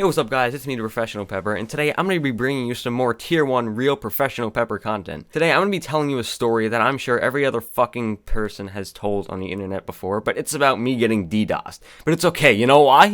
Hey, what's up guys, it's me, the Professional Pepper, and today I'm going to be bringing you some more Tier 1 real Professional Pepper content. Today I'm going to be telling you a story that I'm sure every other fucking person has told on the internet before, but it's about me getting DDoSed. But it's okay, you know why?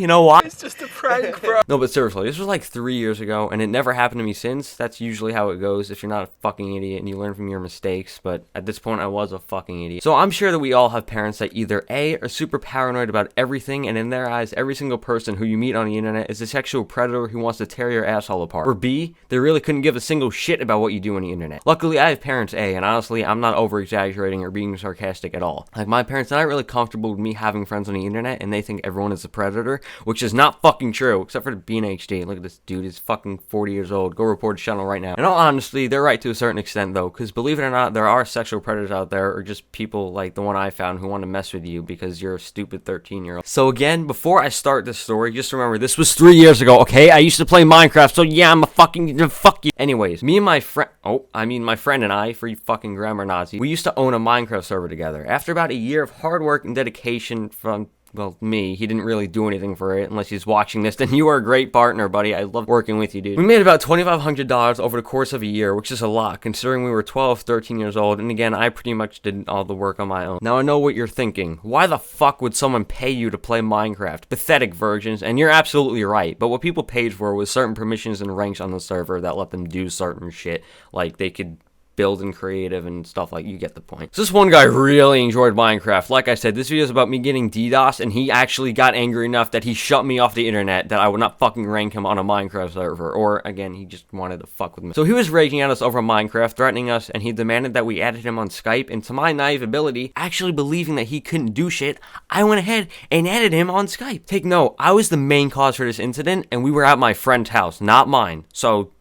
It's just a prank, bro. No, but seriously, this was like 3 years ago, and it never happened to me since. That's usually how it goes if you're not a fucking idiot and you learn from your mistakes, but at this point I was a fucking idiot. So I'm sure that we all have parents that either A, are super paranoid about everything, and in their eyes, every single person who you meet on the internet is a sexual predator who wants to tear your asshole apart. Or B, they really couldn't give a single shit about what you do on the internet. Luckily, I have parents A, and honestly, I'm not over-exaggerating or being sarcastic at all. Like, my parents are not really comfortable with me having friends on the internet, and they think everyone is a predator, which is not fucking true, except for the BNHD. Look at this dude, he's fucking 40 years old. Go report his channel right now. In all honesty, they're right to a certain extent, though, because believe it or not, there are sexual predators out there, or just people like the one I found who want to mess with you because you're a stupid 13-year-old. So again, before I start this story, just remember, this was 3 years ago, okay? I used to play Minecraft, so yeah, I'm a fucking, fuck you. Anyways, me and my friend, my friend and I, free fucking grammar Nazi, we used to own a Minecraft server together. After about a year of hard work and dedication from, well, me, he didn't really do anything for it, unless he's watching this, then you are a great partner, buddy. I love working with you, dude. We made about $2,500 over the course of a year, which is a lot, considering we were 12, 13 years old, and again, I pretty much did all the work on my own. Now, I know what you're thinking. Why the fuck would someone pay you to play Minecraft? Pathetic virgins, and you're absolutely right, but what people paid for was certain permissions and ranks on the server that let them do certain shit, like they could build in creative and stuff, like, you get the point. So this one guy really enjoyed Minecraft. Like I said, this video is about me getting DDoS, and he actually got angry enough that he shut me off the internet, that I would not fucking rank him on a Minecraft server, or again, he just wanted to fuck with me. So he was raging at us over Minecraft, threatening us, and he demanded that we added him on Skype, and to my naive ability, actually believing that he couldn't do shit, I went ahead and added him on Skype. Take note, I was the main cause for this incident, and we were at my friend's house, not mine. So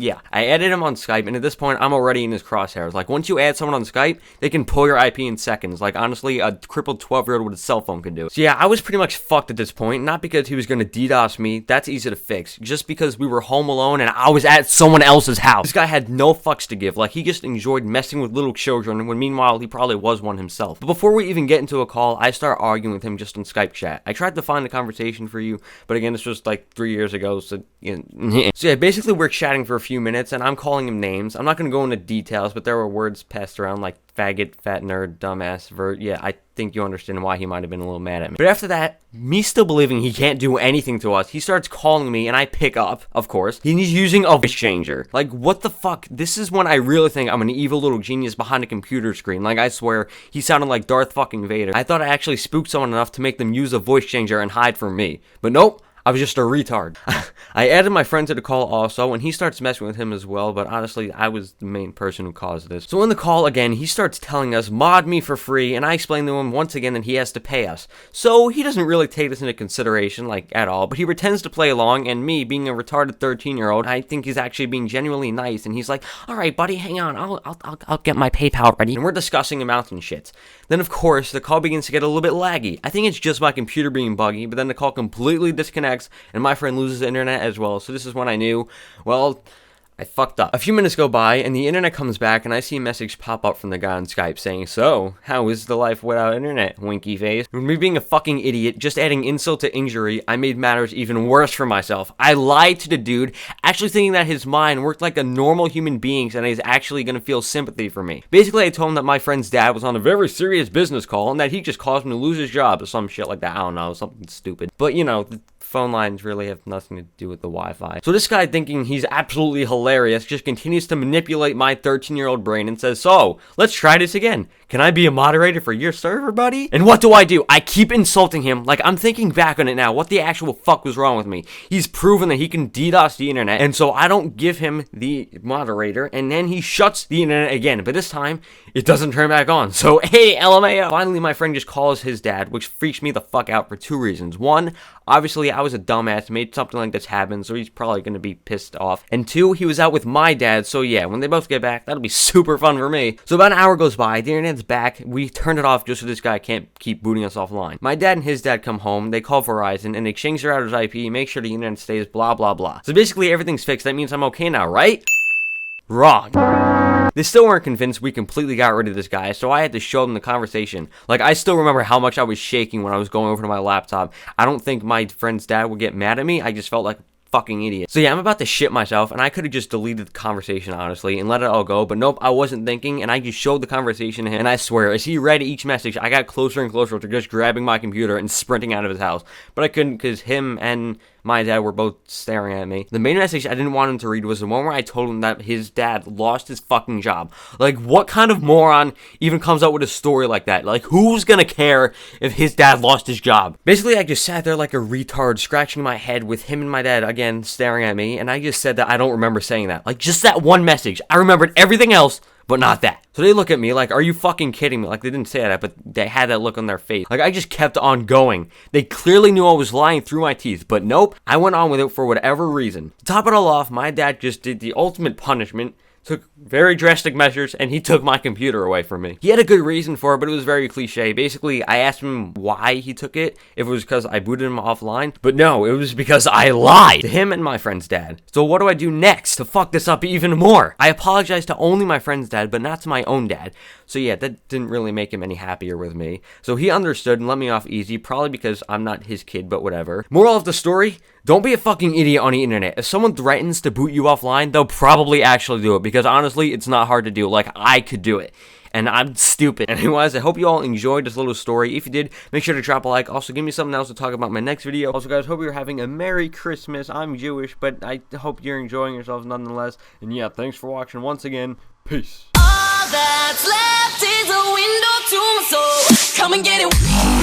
yeah, I added him on Skype, and at this point, I'm already in his crosshairs. Like, once you add someone on Skype, they can pull your IP in seconds. Like, honestly, a crippled 12-year-old with a cell phone could do. So yeah, I was pretty much fucked at this point, not because he was gonna DDoS me, that's easy to fix, just because we were home alone and I was at someone else's house. This guy had no fucks to give. Like, he just enjoyed messing with little children, when meanwhile, he probably was one himself. But before we even get into a call, I start arguing with him just on Skype chat. I tried to find a conversation for you, but again, this was like 3 years ago, so, you know. So yeah, basically, we're chatting for a few minutes, and I'm calling him names. I'm not going to go into details, but there were words passed around like faggot, fat nerd, dumbass, yeah, I think you understand why he might have been a little mad at me. But after that, me still believing he can't do anything to us, he starts calling me, and I pick up, of course. He's using a voice changer. Like, what the fuck? This is when I really think I'm an evil little genius behind a computer screen. Like, I swear, he sounded like Darth fucking Vader. I thought I actually spooked someone enough to make them use a voice changer and hide from me. But nope. I was just a retard. I added my friend to the call also, and he starts messing with him as well, but honestly, I was the main person who caused this. So in the call again, he starts telling us, mod me for free, and I explain to him once again that he has to pay us. So he doesn't really take this into consideration, like, at all, but he pretends to play along, and me, being a retarded 13-year-old, I think he's actually being genuinely nice, and he's like, alright buddy, hang on, I'll get my PayPal ready. And we're discussing amounts and shit. Then of course, the call begins to get a little bit laggy. I think it's just my computer being buggy, but then the call completely disconnects, and my friend loses the internet as well. So this is when I knew, well, I fucked up. A few minutes go by, and the internet comes back, and I see a message pop up from the guy on Skype saying, so, how is the life without internet, winky face? With me being a fucking idiot, just adding insult to injury, I made matters even worse for myself. I lied to the dude, actually thinking that his mind worked like a normal human being, and he's actually gonna feel sympathy for me. Basically, I told him that my friend's dad was on a very serious business call, and that he just caused him to lose his job, or some shit like that. I don't know, something stupid. But, you know, phone lines really have nothing to do with the Wi-Fi. So this guy, thinking he's absolutely hilarious, just continues to manipulate my 13-year-old brain and says, so, let's try this again. Can I be a moderator for your server, buddy? And what do? I keep insulting him. Like, I'm thinking back on it now. What the actual fuck was wrong with me? He's proven that he can DDoS the internet, and so I don't give him the moderator, and then he shuts the internet again. But this time, it doesn't turn back on. So, hey, LMAO. Finally, my friend just calls his dad, which freaks me the fuck out for two reasons. One, obviously, I was a dumbass, made something like this happen, so he's probably gonna be pissed off. And two, he was out with my dad, so yeah, when they both get back, that'll be super fun for me. So about an hour goes by, the internet's back, we turned it off just so this guy can't keep booting us offline. My dad and his dad come home, they call Verizon, and they exchange their router's IP, make sure the internet stays, blah blah blah. So basically everything's fixed, that means I'm okay now, right? Wrong. They still weren't convinced we completely got rid of this guy, so I had to show them the conversation. Like, I still remember how much I was shaking when I was going over to my laptop. I don't think my friend's dad would get mad at me, I just felt like fucking idiot. So yeah, I'm about to shit myself, and I could have just deleted the conversation, honestly, and let it all go, but nope, I wasn't thinking, and I just showed the conversation to him, and I swear, as he read each message, I got closer and closer to just grabbing my computer and sprinting out of his house, but I couldn't, because him and my dad were both staring at me. The main message I didn't want him to read was the one where I told him that his dad lost his fucking job. Like, what kind of moron even comes up with a story like that? Like, who's gonna care if his dad lost his job? Basically, I just sat there like a retard, scratching my head with him and my dad, again, staring at me, and I just said that I don't remember saying that. Like, just that one message. I remembered everything else, but not that. So they look at me like, are you fucking kidding me? Like, they didn't say that, but they had that look on their face. Like, I just kept on going. They clearly knew I was lying through my teeth, but nope, I went on with it for whatever reason. To top it all off, my dad just did the ultimate punishment, took very drastic measures, and he took my computer away from me. He had a good reason for it, but it was very cliche. Basically, I asked him why he took it, if it was because I booted him offline, but no, it was because I lied to him and my friend's dad. So what do I do next to fuck this up even more? I apologized to only my friend's dad, but not to my own dad. So yeah, that didn't really make him any happier with me. So he understood and let me off easy, probably because I'm not his kid, but whatever. Moral of the story, don't be a fucking idiot on the internet. If someone threatens to boot you offline, they'll probably actually do it, because honestly, it's not hard to do. Like, I could do it, and I'm stupid. Anyways, I hope you all enjoyed this little story. If you did, make sure to drop a like. Also, give me something else to talk about in my next video. Also, guys, hope you're having a Merry Christmas. I'm Jewish, but I hope you're enjoying yourselves nonetheless. And yeah, thanks for watching once again. Peace. All that's left is a window to my soul. Come and get it.